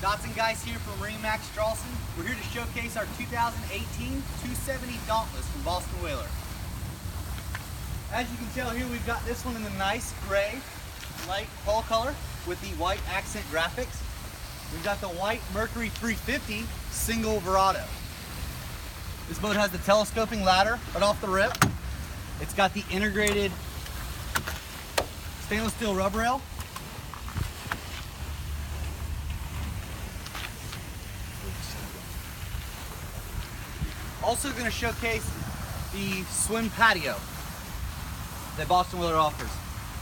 Dotson guys here from MarineMax Charleston. We're here to showcase our 2018 270 Dauntless from Boston Whaler. As you can tell here, we've got this one in the nice gray, light hull color with the white accent graphics. We've got the white Mercury 350 single Verado. This boat has the telescoping ladder right off the rip. It's got the integrated stainless steel rub rail. Also going to showcase the swim patio that Boston Whaler offers.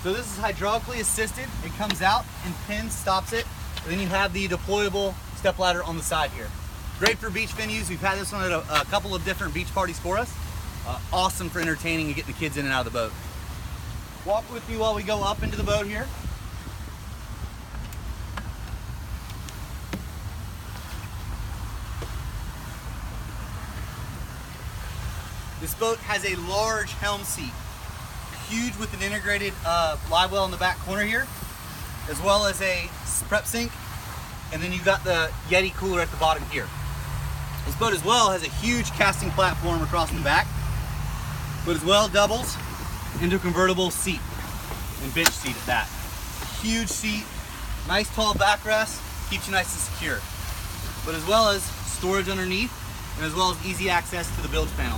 So this is hydraulically assisted. It comes out and pins stops it. And then you have the deployable step ladder on the side here. Great for beach venues. We've had this one at a couple of different beach parties for us. Awesome for entertaining and getting the kids in and out of the boat. Walk with me while we go up into the boat here. This boat has a large Helm Seat, huge with an integrated live well in the back corner here, as well as a prep sink, and then you've got the Yeti cooler at the bottom here. This boat as well has a huge casting platform across the back, but as well doubles into a convertible seat and bench seat at that. Huge seat, nice tall backrest, keeps you nice and secure, but as well as storage underneath, and as well as easy access to the bilge panel.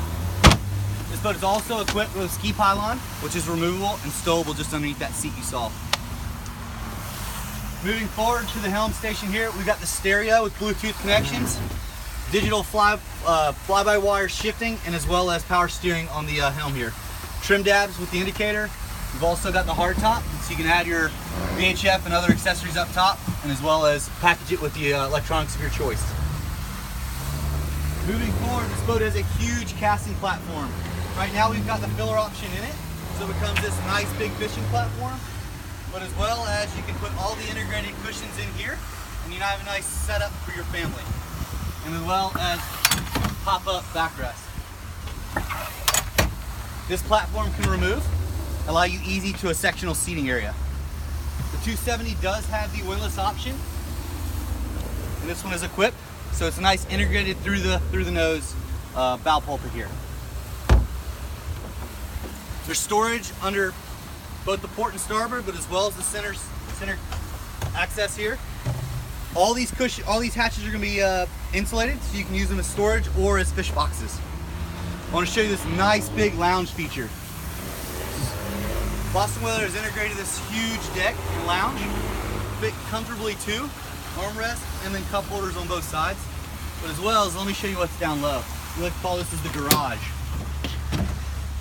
This boat is also equipped with a ski pylon, which is removable and stowable just underneath that seat you saw. Moving forward to the Helm Station here, we've got the stereo with Bluetooth connections, digital fly-by-wire shifting, and as well as power steering on the helm here. Trim dabs with the indicator. We've also got the hardtop, so you can add your VHF and other accessories up top, and as well as package it with the electronics of your choice. Moving forward, this boat has a huge casting platform. Right now we've got the filler option in it, so it becomes this nice big fishing platform, but as well as you can put all the integrated cushions in here, and you now have a nice setup for your family, and as well as pop-up backrest. This platform can remove, allow you easy to a sectional seating area. The 270 does have the windlass option, and this one is equipped, so it's a nice integrated through the nose bow pulpit here. There's storage under both the port and starboard, but as well as the center access here. All these hatches are going to be insulated, so you can use them as storage or as fish boxes. I want to show you this nice big lounge feature. Boston Whaler has integrated this huge deck and lounge, fit comfortably too, armrest, and then cup holders on both sides. But as well as, let me show you what's down low. We like to call this as the garage.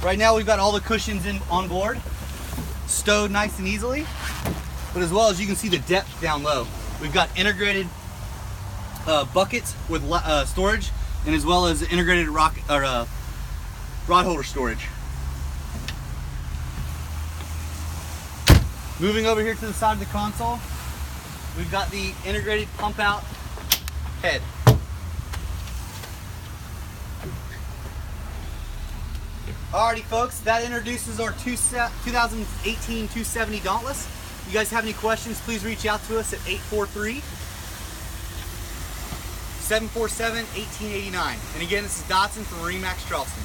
Right now we've got all the cushions on board, stowed nice and easily, but as well as you can see the depth down low. We've got integrated buckets with storage, and as well as integrated rod holder storage. Moving over here to the side of the console, we've got the integrated pump out head. Alrighty folks, that introduces our 2018 270 Dauntless. If you guys have any questions, please reach out to us at 843-747-1889. And again, this is Dotson from MarineMax Charleston.